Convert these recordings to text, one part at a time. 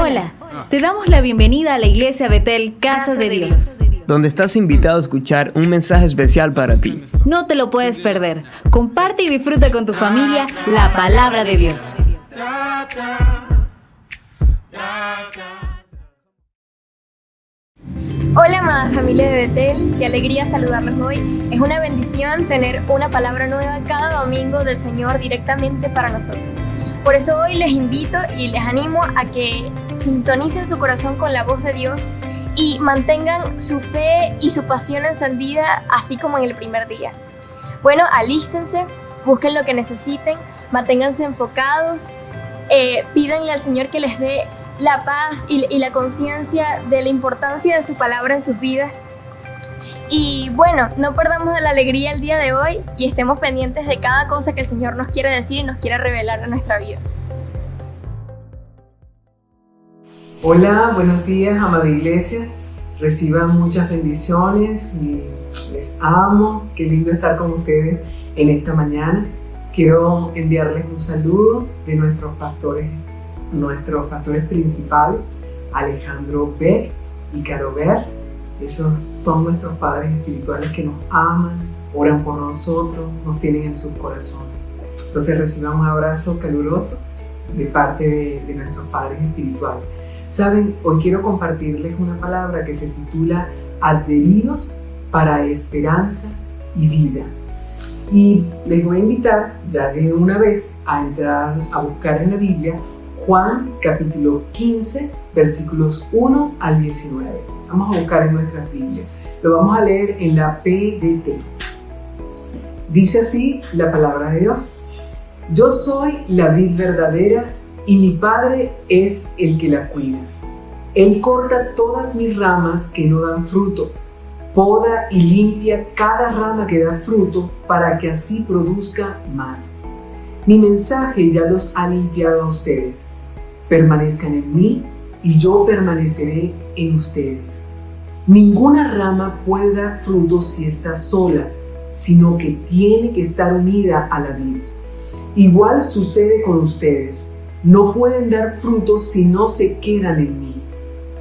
Hola, te damos la bienvenida a la Iglesia Betel Casa de Dios, donde estás invitado a escuchar un mensaje especial para ti. No te lo puedes perder. Comparte y disfruta con tu familia la palabra de Dios. Hola amada familia de Betel, qué alegría saludarlos hoy. Es una bendición tener una palabra nueva cada domingo del Señor directamente para nosotros. Por eso hoy les invito y les animo a que sintonicen su corazón con la voz de Dios y mantengan su fe y su pasión encendida así como en el primer día. Bueno, alístense, busquen lo que necesiten, manténganse enfocados, pídanle al Señor que les dé la paz y la conciencia de la importancia de su palabra en sus vidas. Y bueno, no perdamos la alegría el día de hoy y estemos pendientes de cada cosa que el Señor nos quiere decir y nos quiere revelar en nuestra vida. Hola, buenos días, amada iglesia. Reciban muchas bendiciones y les amo. Qué lindo estar con ustedes en esta mañana. Quiero enviarles un saludo de nuestros pastores principales, Alejandro Beck y Caro Ver. Esos son nuestros padres espirituales que nos aman, oran por nosotros, nos tienen en sus corazones. Entonces reciban un abrazo caluroso de parte de nuestros padres espirituales. Saben, hoy quiero compartirles una palabra que se titula Adheridos para esperanza y vida. Y les voy a invitar ya de una vez a entrar a buscar en la Biblia Juan capítulo 15, versículos 1 al 19. Vamos a buscar en nuestras Biblias. Lo vamos a leer en la PDT. Dice así la palabra de Dios. Yo soy la vid verdadera y mi Padre es el que la cuida. Él corta todas mis ramas que no dan fruto, poda y limpia cada rama que da fruto para que así produzca más. Mi mensaje ya los ha limpiado a ustedes. Permanezcan en mí y yo permaneceré en ustedes. Ninguna rama puede dar fruto si está sola, sino que tiene que estar unida a la vid. Igual sucede con ustedes. No pueden dar fruto si no se quedan en mí.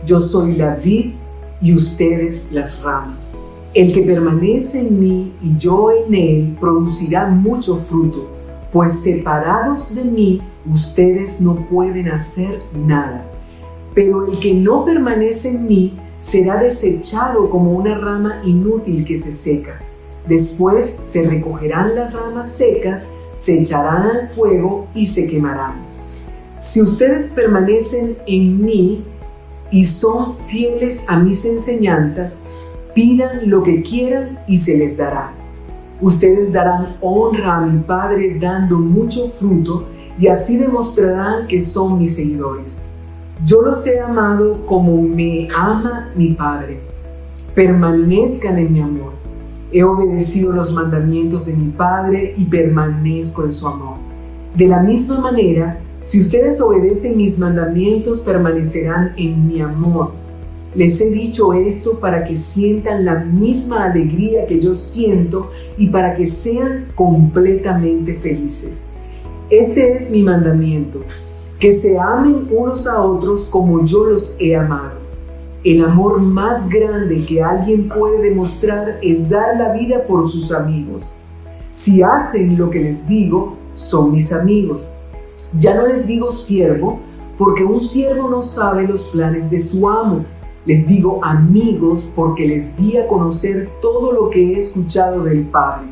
Yo soy la vid y ustedes las ramas. El que permanece en mí y yo en él producirá mucho fruto, pues separados de mí ustedes no pueden hacer nada. Pero el que no permanece en mí será desechado como una rama inútil que se seca. Después se recogerán las ramas secas, se echarán al fuego y se quemarán. Si ustedes permanecen en mí y son fieles a mis enseñanzas, pidan lo que quieran y se les dará. Ustedes darán honra a mi Padre dando mucho fruto y así demostrarán que son mis seguidores. Yo los he amado como me ama mi Padre. Permanezcan en mi amor. He obedecido los mandamientos de mi Padre y permanezco en su amor. De la misma manera, si ustedes obedecen mis mandamientos, permanecerán en mi amor. Les he dicho esto para que sientan la misma alegría que yo siento y para que sean completamente felices. Este es mi mandamiento, que se amen unos a otros como yo los he amado. El amor más grande que alguien puede demostrar es dar la vida por sus amigos. Si hacen lo que les digo, son mis amigos. Ya no les digo siervo, porque un siervo no sabe los planes de su amo. Les digo amigos, porque les di a conocer todo lo que he escuchado del Padre.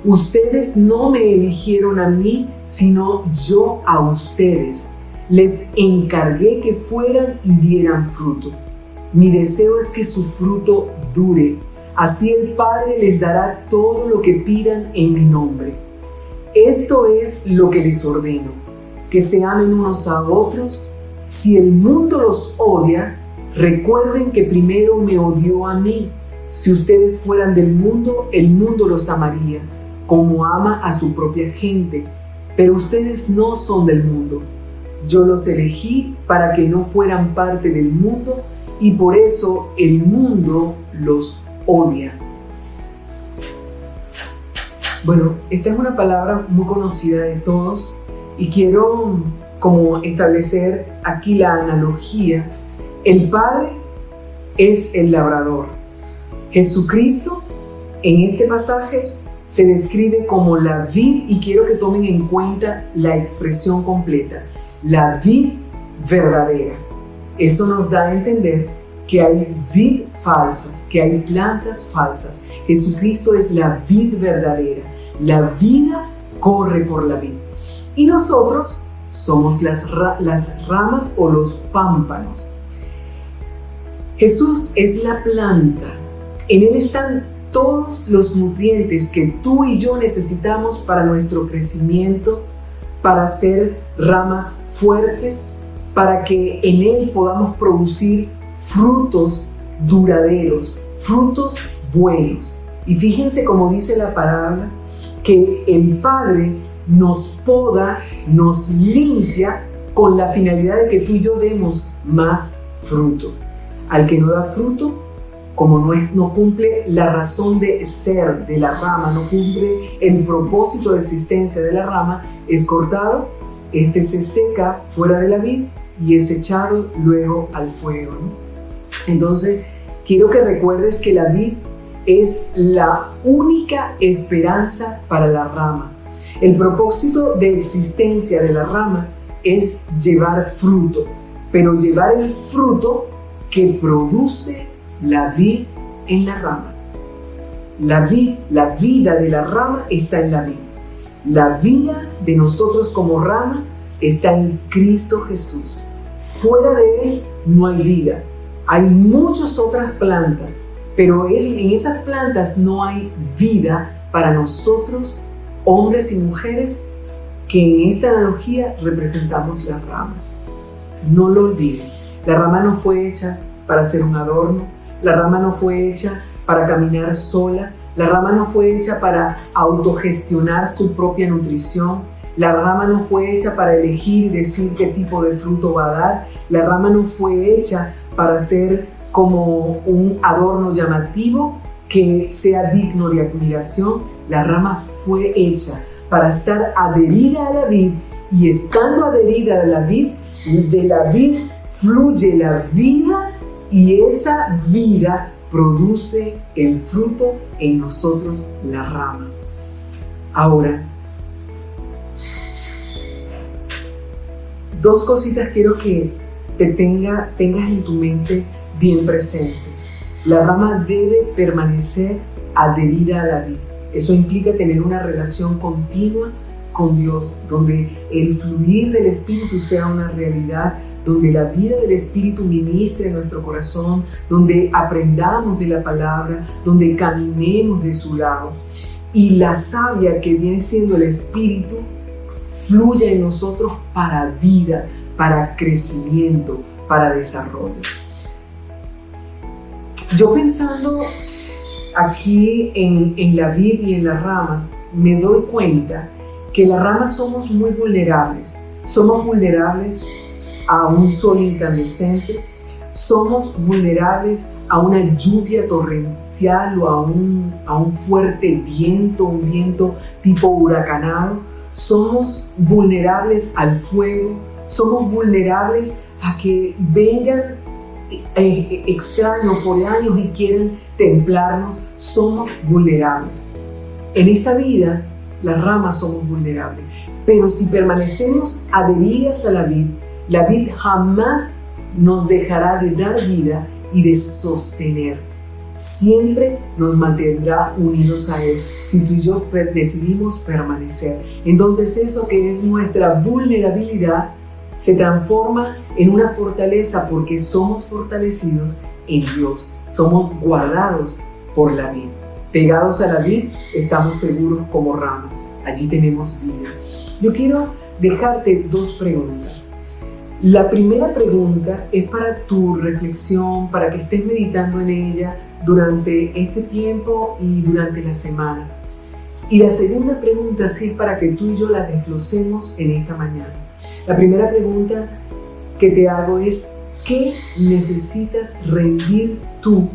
Ustedes no me eligieron a mí, sino yo a ustedes. Les encargué que fueran y dieran fruto. Mi deseo es que su fruto dure. Así el Padre les dará todo lo que pidan en mi nombre. Esto es lo que les ordeno, que se amen unos a otros. Si el mundo los odia, recuerden que primero me odió a mí. Si ustedes fueran del mundo, el mundo los amaría, como ama a su propia gente. Pero ustedes no son del mundo. Yo los elegí para que no fueran parte del mundo y por eso el mundo los odia. Bueno, esta es una palabra muy conocida de todos y quiero como establecer aquí la analogía, el Padre es el labrador. Jesucristo en este pasaje se describe como la vid, y quiero que tomen en cuenta la expresión completa, la vid verdadera. Eso nos da a entender que hay vid falsas, que hay plantas falsas. Jesucristo es la vid verdadera. La vida corre por la vid. Y nosotros somos las ramas o los pámpanos. Jesús es la planta. En Él están todos los nutrientes que tú y yo necesitamos para nuestro crecimiento, para ser ramas fuertes, para que en Él podamos producir frutos duraderos, frutos buenos. Y fíjense cómo dice la palabra, que el Padre nos poda, nos limpia con la finalidad de que tú y yo demos más fruto. Al que no da fruto, como no cumple la razón de ser de la rama, no cumple el propósito de existencia de la rama, es cortado, se seca fuera de la vid y es echado luego al fuego, ¿no? Entonces, quiero que recuerdes que la vid es la única esperanza para la rama. El propósito de existencia de la rama es llevar fruto, pero llevar el fruto que produce la vid en la rama. La vida de la rama está en la vid. La vida de nosotros como rama está en Cristo Jesús. Fuera de Él no hay vida. Hay muchas otras plantas, pero en esas plantas no hay vida para nosotros, hombres y mujeres, que en esta analogía representamos las ramas. No lo olviden, la rama no fue hecha para ser un adorno, la rama no fue hecha para caminar sola, la rama no fue hecha para autogestionar su propia nutrición, la rama no fue hecha para elegir y decir qué tipo de fruto va a dar, la rama no fue hecha para ser como un adorno llamativo que sea digno de admiración. La rama fue hecha para estar adherida a la vid, y estando adherida a la vid, de la vid fluye la vida, y esa vida produce el fruto en nosotros, la rama. Ahora, dos cositas quiero que tengas en tu mente bien presente. La rama debe permanecer adherida a la vid. Eso implica tener una relación continua con Dios, donde el fluir del Espíritu sea una realidad, donde la vida del Espíritu ministre en nuestro corazón, donde aprendamos de la palabra, donde caminemos de su lado. Y la savia que viene siendo el Espíritu fluya en nosotros para vida, para crecimiento, para desarrollo. Yo pensando aquí en la vid y en las ramas, me doy cuenta que las ramas somos muy vulnerables. Somos vulnerables a un sol incandescente, somos vulnerables a una lluvia torrencial o a un fuerte viento, un viento tipo huracanado. Somos vulnerables al fuego, somos vulnerables a que vengan extraños, foráneos y quieren templarnos. Somos vulnerables. En esta vida, las ramas somos vulnerables, pero si permanecemos adheridas a la vid jamás nos dejará de dar vida y de sostener. Siempre nos mantendrá unidos a Él si tú y yo decidimos permanecer. Entonces eso que es nuestra vulnerabilidad se transforma en una fortaleza, porque somos fortalecidos en Dios. Somos guardados por la vid. Pegados a la vid estamos seguros como ramas. Allí tenemos vida. Yo quiero dejarte dos preguntas. La primera pregunta es para tu reflexión, para que estés meditando en ella durante este tiempo y durante la semana. Y la segunda pregunta sí es para que tú y yo la desglosemos en esta mañana. La primera pregunta que te hago es: ¿qué necesitas rendir tú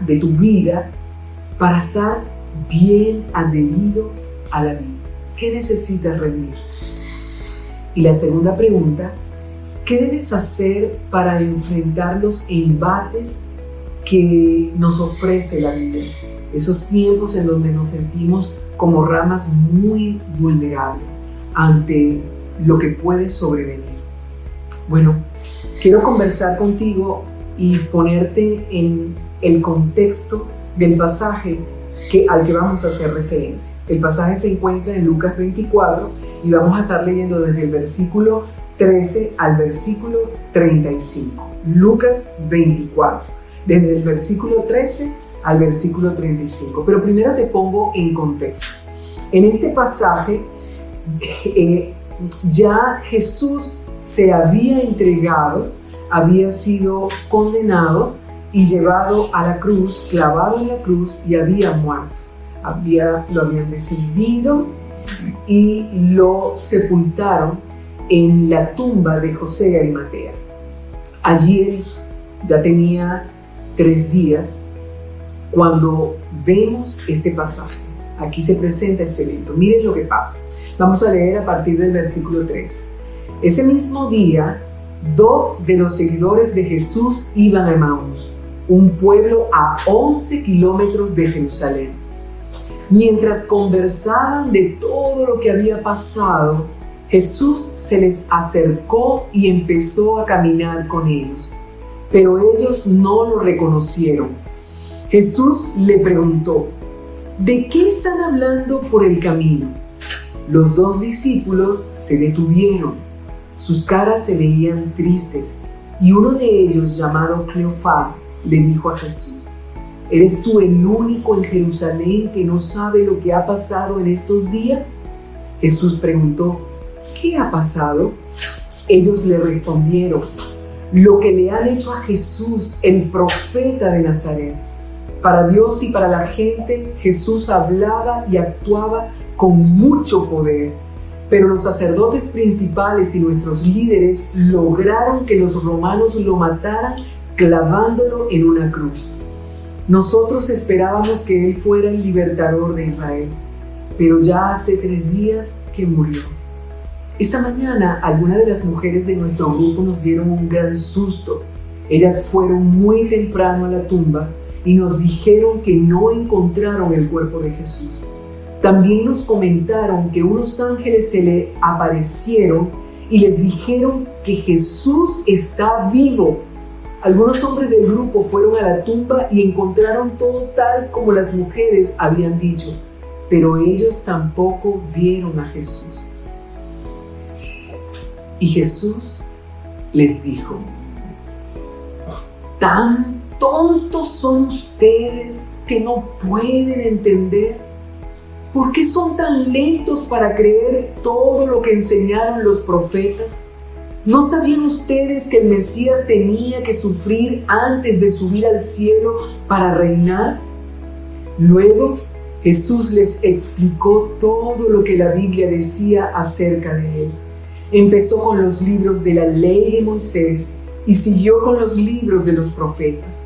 de tu vida para estar bien adherido a la vida? ¿Qué necesitas rendir? Y la segunda pregunta ¿Qué debes hacer para enfrentar los embates que nos ofrece la vida? Esos tiempos en donde nos sentimos como ramas muy vulnerables ante lo que puede sobrevenir. Bueno, quiero conversar contigo y ponerte en el contexto del pasaje al que vamos a hacer referencia. El pasaje se encuentra en Lucas 24 y vamos a estar leyendo desde el versículo 13 al versículo 35. Lucas 24, desde el versículo 13 al versículo 35. Pero primero te pongo en contexto. En este pasaje ya Jesús se había entregado, había sido condenado y llevado a la cruz, clavado en la cruz, y había muerto. Lo habían descendido y lo sepultaron en la tumba de José de Arimatea. Allí él ya tenía 3 días cuando vemos este pasaje. Aquí se presenta este evento. Miren lo que pasa. Vamos a leer a partir del versículo 3. Ese mismo día, 2 de los seguidores de Jesús iban a Emaús, un pueblo a 11 kilómetros de Jerusalén. Mientras conversaban de todo lo que había pasado, Jesús se les acercó y empezó a caminar con ellos, pero ellos no lo reconocieron. Jesús le preguntó: ¿de qué están hablando por el camino? Los 2 discípulos se detuvieron. Sus caras se veían tristes, y uno de ellos, llamado Cleofás, le dijo a Jesús: ¿eres tú el único en Jerusalén que no sabe lo que ha pasado en estos días? Jesús preguntó: ¿qué ha pasado? Ellos le respondieron: lo que le han hecho a Jesús, el profeta de Nazaret. Para Dios y para la gente, Jesús hablaba y actuaba con mucho poder. Pero los sacerdotes principales y nuestros líderes lograron que los romanos lo mataran clavándolo en una cruz. Nosotros esperábamos que Él fuera el libertador de Israel, pero ya hace 3 días que murió. Esta mañana, algunas de las mujeres de nuestro grupo nos dieron un gran susto. Ellas fueron muy temprano a la tumba y nos dijeron que no encontraron el cuerpo de Jesús. También nos comentaron que unos ángeles se le aparecieron y les dijeron que Jesús está vivo. Algunos hombres del grupo fueron a la tumba y encontraron todo tal como las mujeres habían dicho, pero ellos tampoco vieron a Jesús. Y Jesús les dijo: ¿tan tontos son ustedes que no pueden entender? ¿Por qué son tan lentos para creer todo lo que enseñaron los profetas? ¿No sabían ustedes que el Mesías tenía que sufrir antes de subir al cielo para reinar? Luego Jesús les explicó todo lo que la Biblia decía acerca de él. Empezó con los libros de la ley de Moisés y siguió con los libros de los profetas.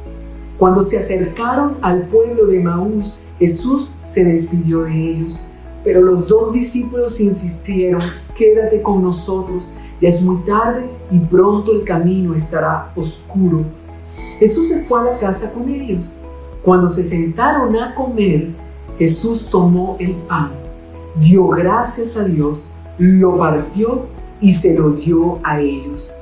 Cuando se acercaron al pueblo de Emaús, Jesús se despidió de ellos, pero los 2 discípulos insistieron: quédate con nosotros, ya es muy tarde y pronto el camino estará oscuro. Jesús se fue a la casa con ellos. Cuando se sentaron a comer, Jesús tomó el pan, dio gracias a Dios, lo partió y se lo dio a ellos.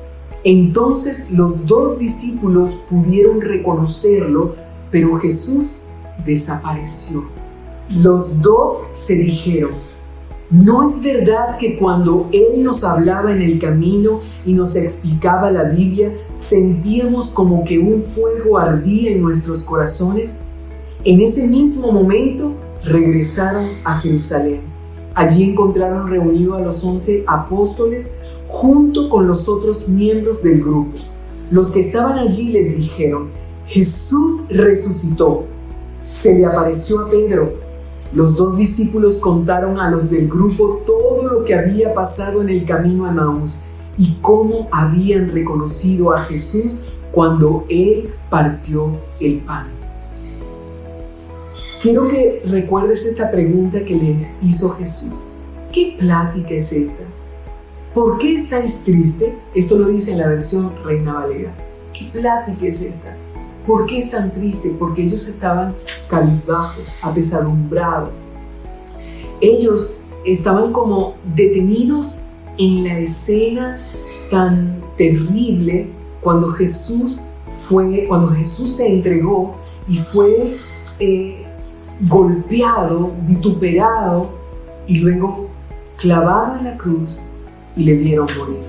Entonces los 2 discípulos pudieron reconocerlo, pero Jesús desapareció. Los 2 se dijeron: ¿no es verdad que cuando Él nos hablaba en el camino y nos explicaba la Biblia, sentíamos como que un fuego ardía en nuestros corazones? En ese mismo momento regresaron a Jerusalén. Allí encontraron reunidos a los 11 apóstoles junto con los otros miembros del grupo. Los que estaban allí les dijeron: Jesús resucitó. Se le apareció a Pedro. Los 2 discípulos contaron a los del grupo todo lo que había pasado en el camino a Emaús y cómo habían reconocido a Jesús cuando Él partió el pan. Quiero que recuerdes esta pregunta que les hizo Jesús. ¿Qué plática es esta? ¿Por qué estáis triste? Esto lo dice en la versión Reina Valera. ¿Qué plática es esta? ¿Por qué están tristes? Porque ellos estaban cabizbajos, apesadumbrados. Ellos estaban como detenidos en la escena tan terrible cuando Jesús se entregó y fue golpeado, vituperado y luego clavado en la cruz y le vieron morir.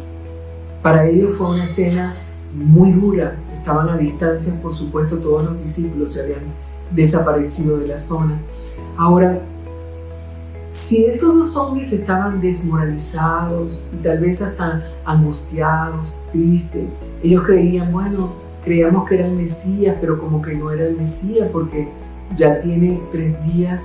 Para ellos fue una escena muy dura. Estaban a distancia, por supuesto, todos los discípulos se habían desaparecido de la zona. Ahora, si estos dos hombres estaban desmoralizados y tal vez hasta angustiados, tristes, ellos creíamos que era el Mesías, pero como que no era el Mesías porque ya tiene 3 días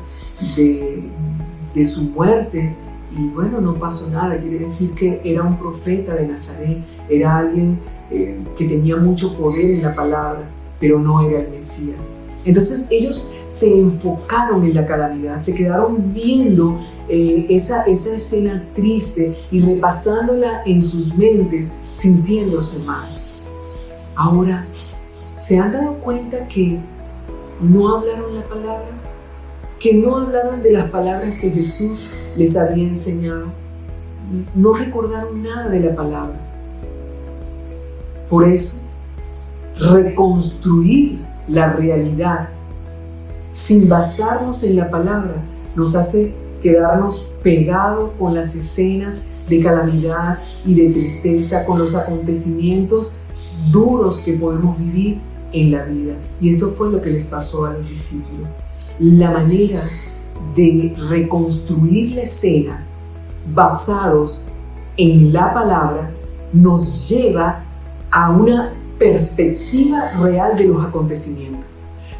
de su muerte y bueno, no pasó nada. Quiere decir que era un profeta de Nazaret, era alguien que tenía mucho poder en la palabra, pero no era el Mesías. Entonces ellos se enfocaron en la calamidad, se quedaron viendo esa escena triste y repasándola en sus mentes, sintiéndose mal. Ahora, ¿se han dado cuenta que no hablaron la palabra? Que no hablaron de las palabras que Jesús les había enseñado. No recordaron nada de la palabra. Por eso, reconstruir la realidad sin basarnos en la palabra nos hace quedarnos pegados con las escenas de calamidad y de tristeza, con los acontecimientos duros que podemos vivir en la vida. Y esto fue lo que les pasó a los discípulos. La manera de reconstruir la escena basados en la palabra nos lleva a una perspectiva real de los acontecimientos.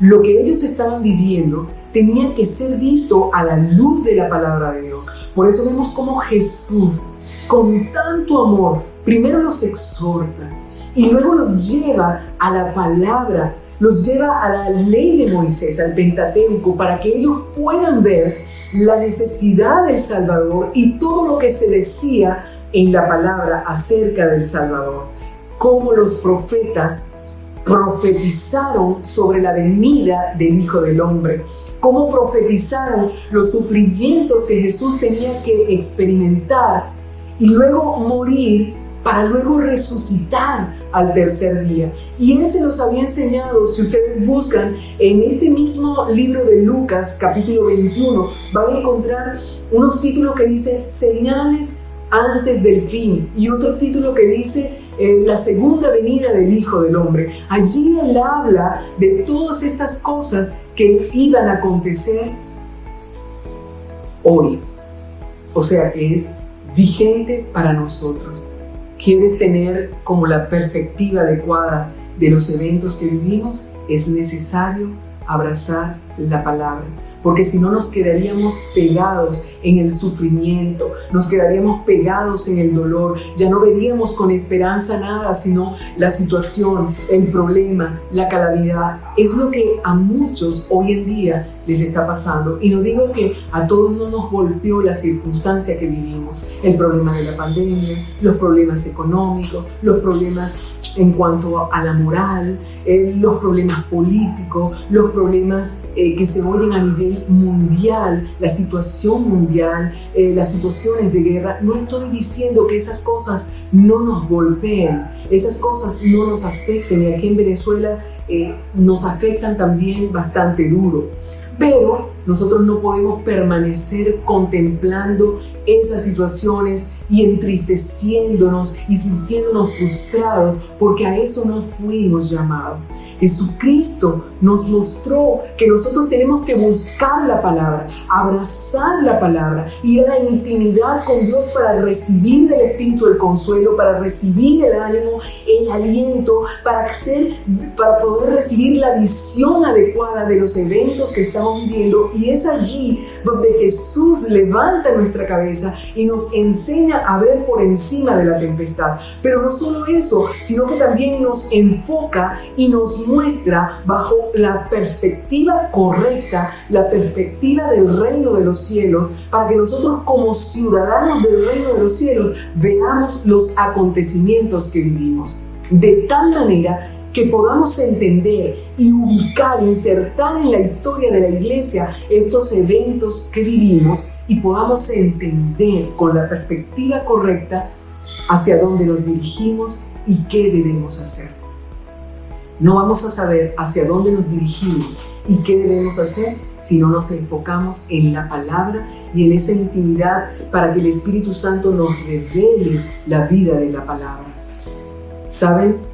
Lo que ellos estaban viviendo tenía que ser visto a la luz de la palabra de Dios. Por eso vemos cómo Jesús, con tanto amor, primero los exhorta y luego los lleva a la palabra, los lleva a la ley de Moisés, al Pentateuco, para que ellos puedan ver la necesidad del Salvador y todo lo que se decía en la palabra acerca del Salvador. Cómo los profetas profetizaron sobre la venida del Hijo del Hombre, cómo profetizaron los sufrimientos que Jesús tenía que experimentar y luego morir para luego resucitar al tercer día. Y Él se los había enseñado. Si ustedes buscan en este mismo libro de Lucas, capítulo 21, van a encontrar unos títulos que dicen señales antes del fin y otro título que dice la segunda venida del Hijo del Hombre. Allí Él habla de todas estas cosas que iban a acontecer hoy. O sea que es vigente para nosotros. ¿Quieres tener como la perspectiva adecuada de los eventos que vivimos? Es necesario abrazar la palabra, porque si no nos quedaríamos pegados en el sufrimiento, nos quedaríamos pegados en el dolor, ya no veríamos con esperanza nada, sino la situación, el problema, la calamidad. Es lo que a muchos hoy en día les está pasando. Y no digo que a todos no nos golpeó la circunstancia que vivimos, el problema de la pandemia, los problemas económicos, los problemas en cuanto a la moral, los problemas políticos, los problemas que se oyen a nivel mundial, la situación mundial, las situaciones de guerra. No estoy diciendo que esas cosas no nos golpeen, esas cosas no nos afecten, y aquí en Venezuela nos afectan también bastante duro, pero nosotros no podemos permanecer contemplando esas situaciones y entristeciéndonos y sintiéndonos frustrados, porque a eso no fuimos llamados. Jesucristo nos mostró que nosotros tenemos que buscar la palabra, abrazar la palabra, ir a la intimidad con Dios para recibir del Espíritu el consuelo, para recibir el ánimo, el aliento, para poder recibir la visión adecuada de los eventos que estamos viviendo. Y es allí donde Jesús levanta nuestra cabeza naturaleza y nos enseña a ver por encima de la tempestad. Pero no solo eso, sino que también nos enfoca y nos muestra bajo la perspectiva correcta, la perspectiva del reino de los cielos, para que nosotros como ciudadanos del reino de los cielos veamos los acontecimientos que vivimos. De tal manera que podamos entender y ubicar, insertar en la historia de la iglesia estos eventos que vivimos y podamos entender con la perspectiva correcta hacia dónde nos dirigimos y qué debemos hacer. No vamos a saber hacia dónde nos dirigimos y qué debemos hacer si no nos enfocamos en la palabra y en esa intimidad para que el Espíritu Santo nos revele la vida de la palabra. ¿Saben?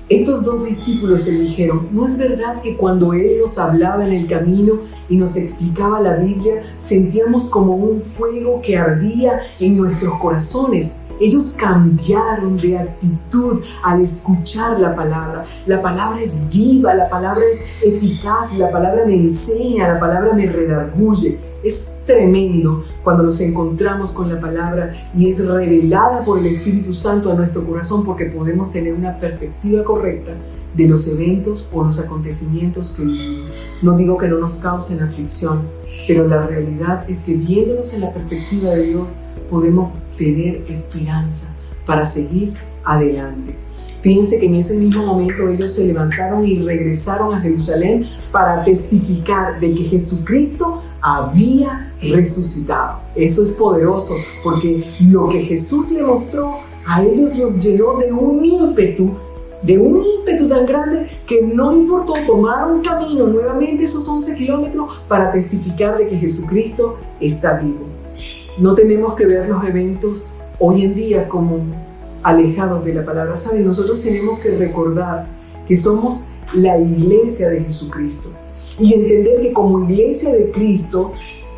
Estos dos discípulos se dijeron, ¿no es verdad que cuando Él nos hablaba en el camino y nos explicaba la Biblia, sentíamos como un fuego que ardía en nuestros corazones? Ellos cambiaron de actitud al escuchar la palabra. La palabra es viva, la palabra es eficaz, la palabra me enseña, la palabra me redarguye. Es tremendo cuando nos encontramos con la palabra y es revelada por el Espíritu Santo a nuestro corazón, porque podemos tener una perspectiva correcta de los eventos o los acontecimientos que vivimos. No digo que no nos causen aflicción, pero la realidad es que viéndonos en la perspectiva de Dios podemos tener esperanza para seguir adelante. Fíjense que en ese mismo momento ellos se levantaron y regresaron a Jerusalén para testificar de que Jesucristo había resucitado. Eso es poderoso, porque lo que Jesús le mostró a ellos los llenó de un ímpetu tan grande que no importó, tomaron camino nuevamente esos 11 kilómetros para testificar de que Jesucristo está vivo. No tenemos que ver los eventos hoy en día como alejados de la palabra. ¿Saben? Nosotros tenemos que recordar que somos la iglesia de Jesucristo y entender que como iglesia de Cristo,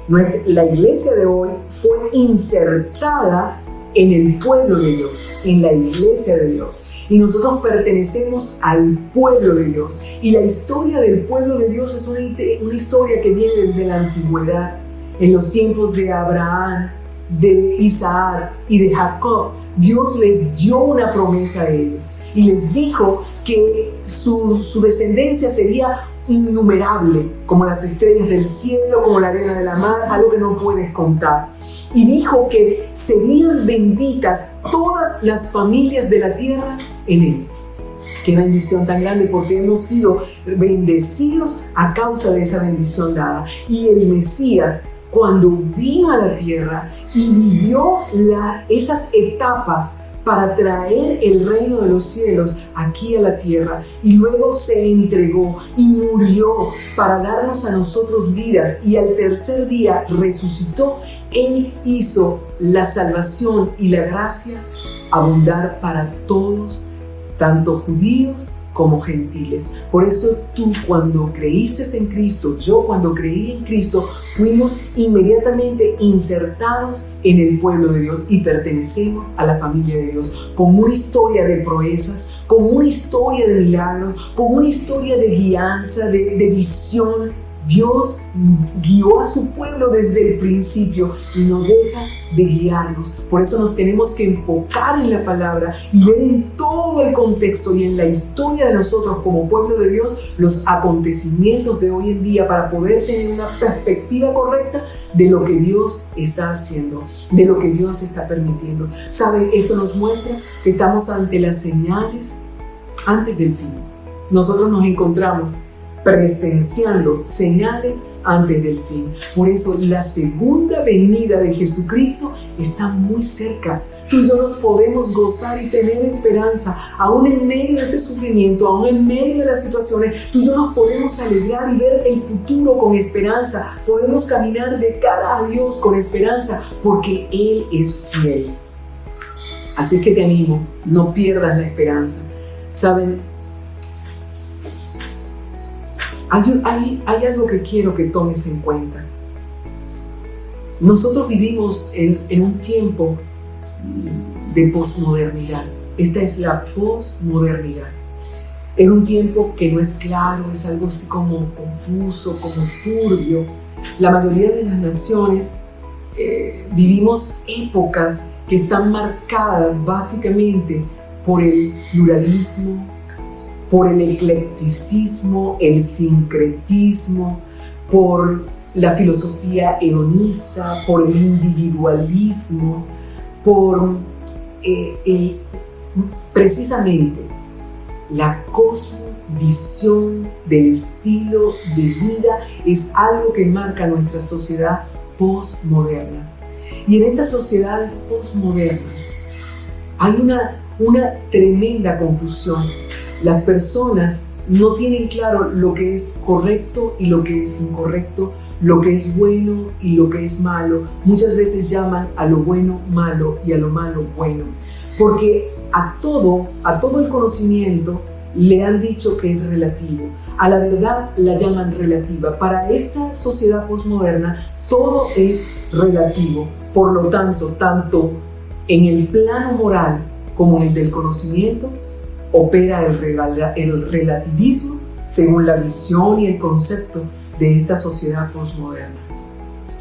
la iglesia de hoy fue insertada en el pueblo de Dios, en la iglesia de Dios. Y nosotros pertenecemos al pueblo de Dios. Y la historia del pueblo de Dios es una historia que viene desde la antigüedad. En los tiempos de Abraham, de Isaac y de Jacob, Dios les dio una promesa a ellos y les dijo que su descendencia sería innumerable, como las estrellas del cielo, como la arena de la mar, algo que no puedes contar. Y dijo que serían benditas todas las familias de la tierra en él. Qué bendición tan grande, porque hemos sido bendecidos a causa de esa bendición dada. Y el Mesías, cuando vino a la tierra y vivió esas etapas para traer el reino de los cielos aquí a la tierra, y luego se entregó y murió para darnos a nosotros vidas, y al tercer día resucitó, Él hizo la salvación y la gracia abundar para todos, tanto judíos como gentiles. Por eso tú, cuando creíste en Cristo, yo cuando creí en Cristo, fuimos inmediatamente insertados en el pueblo de Dios y pertenecemos a la familia de Dios, con una historia de proezas, con una historia de milagros, con una historia de guianza, de visión. Dios guió a su pueblo desde el principio y no deja de guiarnos. Por eso nos tenemos que enfocar en la palabra y ver en todo el contexto y en la historia de nosotros como pueblo de Dios los acontecimientos de hoy en día, para poder tener una perspectiva correcta de lo que Dios está haciendo, de lo que Dios está permitiendo. ¿Saben? Esto nos muestra que estamos ante las señales antes del fin. Nosotros nos encontramos presenciando señales antes del fin. Por eso la segunda venida de Jesucristo está muy cerca. Tú y yo nos podemos gozar y tener esperanza, aún en medio de este sufrimiento, aún en medio de las situaciones. Tú y yo nos podemos alegrar y ver el futuro con esperanza. Podemos caminar de cara a Dios con esperanza, porque Él es fiel. Así que te animo, no pierdas la esperanza. ¿Saben? Hay algo que quiero que tomes en cuenta. Nosotros vivimos en un tiempo de posmodernidad. Esta es la posmodernidad. Es un tiempo que no es claro, es algo así como confuso, como turbio. La mayoría de las naciones vivimos épocas que están marcadas básicamente por el pluralismo, por el eclecticismo, el sincretismo, por la filosofía hedonista, por el individualismo, por precisamente la cosmovisión del estilo de vida es algo que marca nuestra sociedad postmoderna. Y en estas sociedades postmodernas hay una tremenda confusión. Las personas no tienen claro lo que es correcto y lo que es incorrecto, lo que es bueno y lo que es malo. Muchas veces llaman a lo bueno malo y a lo malo bueno, porque a todo el conocimiento le han dicho que es relativo. A la verdad la llaman relativa. Para esta sociedad postmoderna todo es relativo. Por lo tanto en el plano moral como en el del conocimiento opera el relativismo según la visión y el concepto de esta sociedad postmoderna.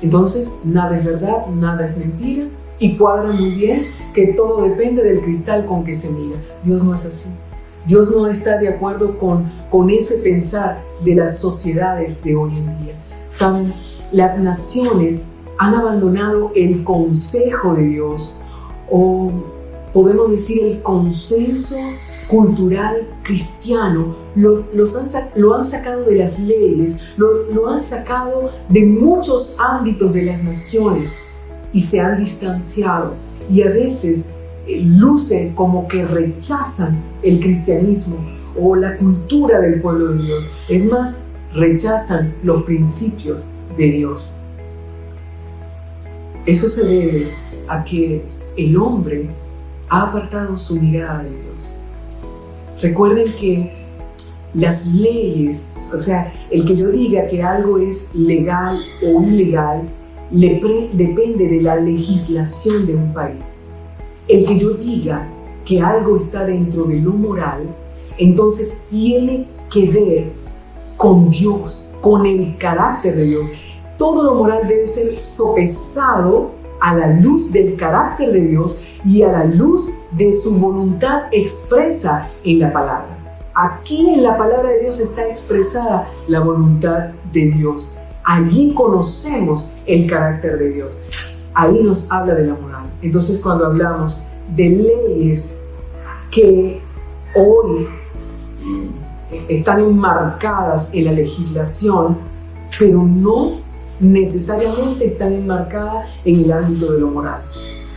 Entonces, nada es verdad, nada es mentira, y cuadra muy bien que todo depende del cristal con que se mira. Dios no es así. Dios no está de acuerdo con ese pensar de las sociedades de hoy en día. ¿Saben? Las naciones han abandonado el consejo de Dios, o podemos decir el consenso cultural cristiano. Lo han sacado de las leyes, lo han sacado de muchos ámbitos de las naciones y se han distanciado, y a veces lucen como que rechazan el cristianismo o la cultura del pueblo de Dios. Es más, rechazan los principios de Dios. Eso se debe a que el hombre ha apartado su mirada de Dios. Recuerden que las leyes, o sea, el que yo diga que algo es legal o ilegal, depende de la legislación de un país. El que yo diga que algo está dentro de lo moral, entonces tiene que ver con Dios, con el carácter de Dios. Todo lo moral debe ser sopesado a la luz del carácter de Dios y a la luz de su voluntad expresa en la palabra. Aquí en la palabra de Dios está expresada la voluntad de Dios. Allí conocemos el carácter de Dios. Ahí nos habla de la moral. Entonces, cuando hablamos de leyes que hoy están enmarcadas en la legislación, pero no necesariamente están enmarcadas en el ámbito de lo moral.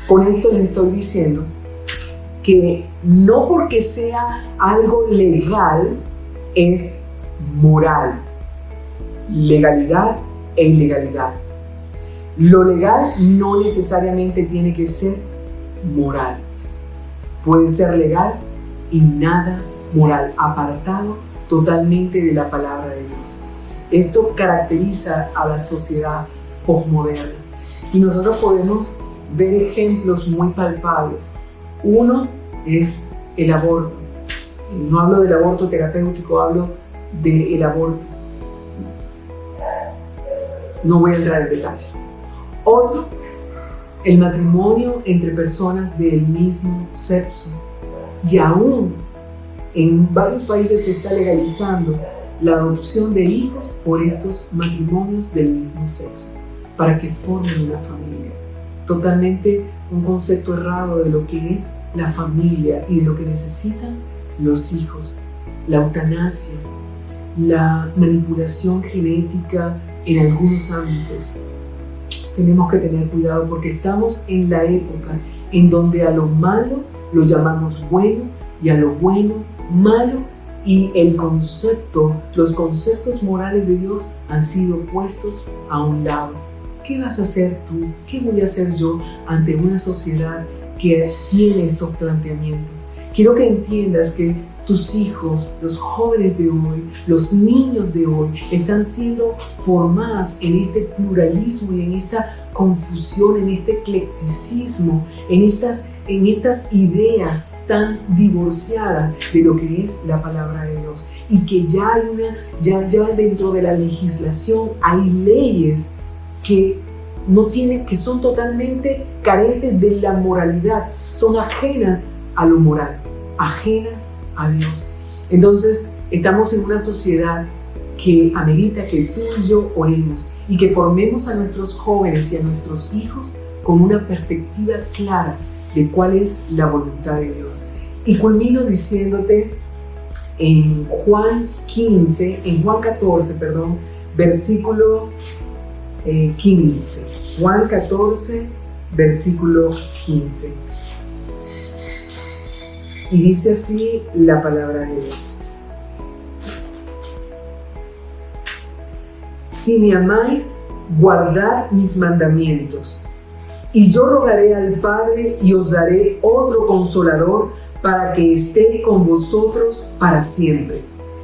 Con esto les estoy diciendo que no porque sea algo legal es moral. Legalidad e ilegalidad. Lo legal no necesariamente tiene que ser moral. Puede ser legal y nada moral, apartado totalmente de la palabra de Dios. Esto caracteriza a la sociedad postmoderna y nosotros podemos ver ejemplos muy palpables. Uno es el aborto. No hablo del aborto terapéutico, hablo del aborto. No voy a entrar en detalle. Otro, el matrimonio entre personas del mismo sexo. Y aún en varios países se está legalizando la adopción de hijos por estos matrimonios del mismo sexo, para que formen una familia. Totalmente un concepto errado de lo que es la familia y de lo que necesitan los hijos. La eutanasia, la manipulación genética en algunos ámbitos. Tenemos que tener cuidado porque estamos en la época en donde a lo malo lo llamamos bueno y a lo bueno malo, y los conceptos morales de Dios han sido puestos a un lado. ¿Qué vas a hacer tú? ¿Qué voy a hacer yo ante una sociedad que tiene estos planteamientos? Quiero que entiendas que tus hijos, los jóvenes de hoy, los niños de hoy, están siendo formados en este pluralismo y en esta confusión, en este eclecticismo, en estas ideas tan divorciadas de lo que es la palabra de Dios. Y que ya hay ya dentro de la legislación hay leyes que que son totalmente carentes de la moralidad, son ajenas a lo moral, ajenas a Dios. Entonces, estamos en una sociedad que amerita que tú y yo oremos y que formemos a nuestros jóvenes y a nuestros hijos con una perspectiva clara de cuál es la voluntad de Dios. Y culmino diciéndote en Juan 14, versículo 15. Juan 14, versículo 15. Y dice así la palabra de Dios. Si me amáis, guardad mis mandamientos. Y yo rogaré al Padre y os daré otro consolador para que esté con vosotros para siempre.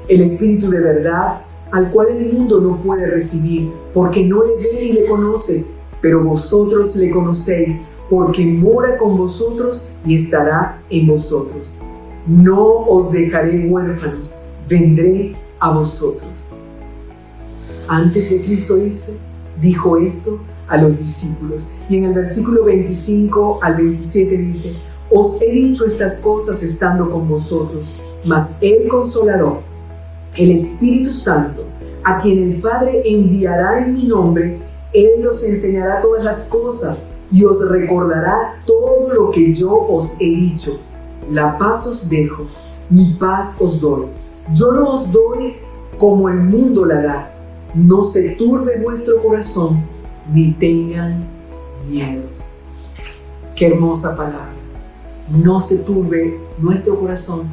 El Espíritu de verdad, al cual el mundo no puede recibir, porque no le ve ni le conoce, pero vosotros le conocéis, porque mora con vosotros y estará en vosotros. No os dejaré huérfanos, vendré a vosotros. Antes de Cristo dijo esto a los discípulos. Y en el versículo 25 al 27 dice: os he dicho estas cosas estando con vosotros, mas el Consolador, el Espíritu Santo, a quien el Padre enviará en mi nombre, Él os enseñará todas las cosas y os recordará todo lo que yo os he dicho. La paz os dejo, mi paz os doy. Yo no os doy como el mundo la da. No se turbe vuestro corazón, ni tengan miedo. Qué hermosa palabra. No se turbe nuestro corazón,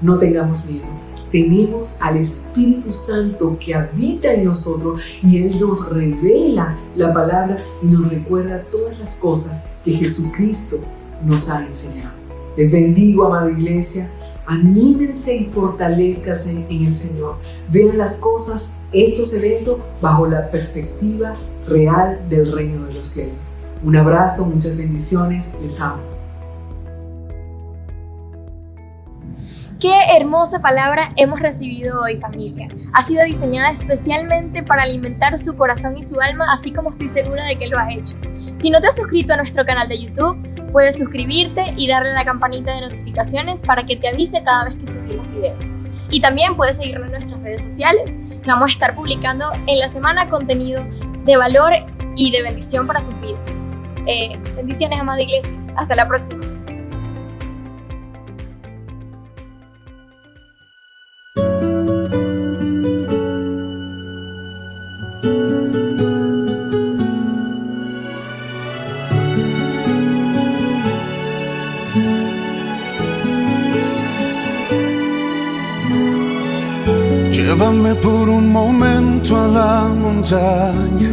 no tengamos miedo. Tenemos al Espíritu Santo que habita en nosotros y Él nos revela la palabra y nos recuerda todas las cosas que Jesucristo nos ha enseñado. Les bendigo, amada iglesia. Anímense y fortalezcanse en el Señor. Vean las cosas, estos eventos, bajo la perspectiva real del reino de los cielos. Un abrazo, muchas bendiciones, les amo. Qué hermosa palabra hemos recibido hoy, familia. Ha sido diseñada especialmente para alimentar su corazón y su alma, así como estoy segura de que lo ha hecho. Si no te has suscrito a nuestro canal de YouTube, puedes suscribirte y darle a la campanita de notificaciones para que te avise cada vez que subimos video. Y también puedes seguirnos en nuestras redes sociales. Vamos a estar publicando en la semana contenido de valor y de bendición para sus vidas. Bendiciones, amada iglesia. Hasta la próxima. Llévame por un momento a la montaña.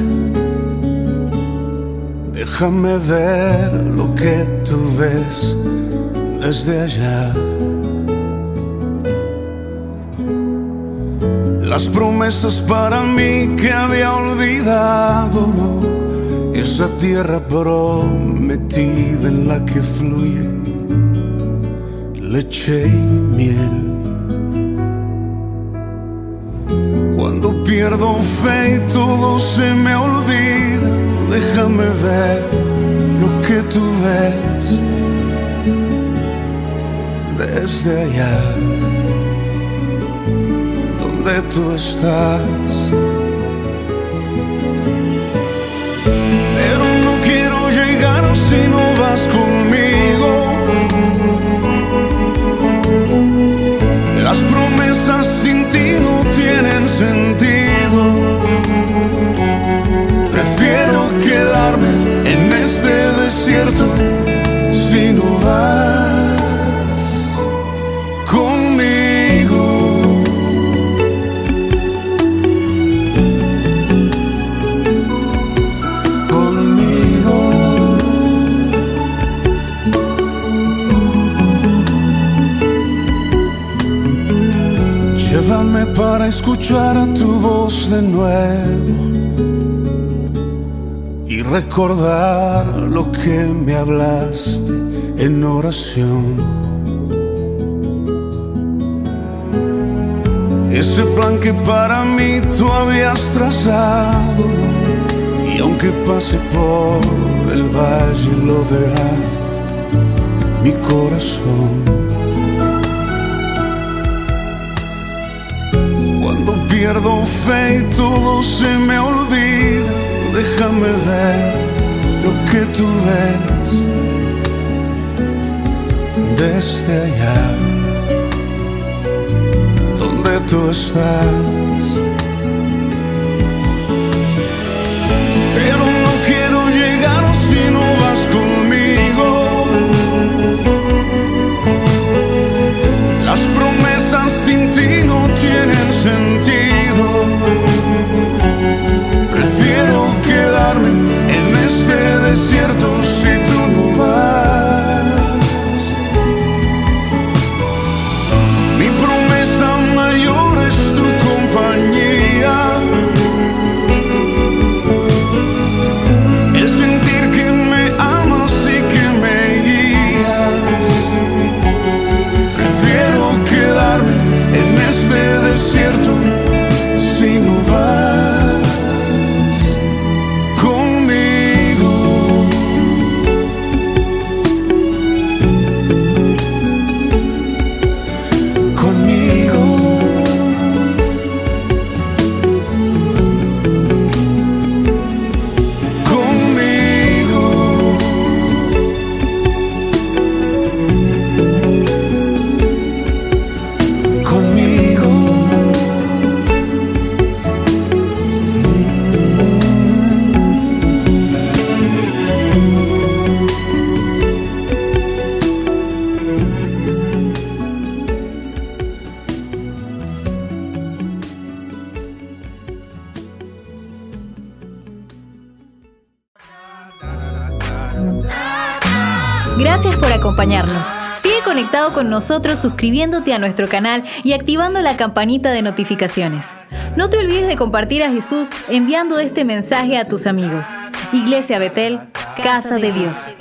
Déjame ver lo que tú ves desde allá. Las promesas para mí que había olvidado. Esa tierra prometida en la que fluye leche y miel. Cuando pierdo fe y todo se me olvida, déjame ver lo que tú ves desde allá, donde tú estás. Pero no quiero llegar si no vas conmigo. Las promesas sin ti no tienen sentido. Prefiero quedarme en este desierto si no vas conmigo. Conmigo. Llévame para escuchar a tu voz de nuevo y recordar lo que me hablaste en oración. Ese plan que para mí tú habías trazado y Y aunque pase por el valle lo verá mi corazón. Cuando pierdo fe y todo se me olvida, déjame ver lo que tú ves desde allá donde tú estás. Pero no quiero llegar si no vas conmigo. Las promesas sin ti no tienen sentido. Prefiero quedarme en este desierto si tú no vas. Mi promesa mayor es tu compañía. El sentir que me amas y que me guías. Prefiero quedarme en este desierto si no vas conmigo. Conmigo. Gracias por acompañarnos. Sigue conectado con nosotros suscribiéndote a nuestro canal y activando la campanita de notificaciones. No te olvides de compartir a Jesús enviando este mensaje a tus amigos. Iglesia Betel, Casa de Dios.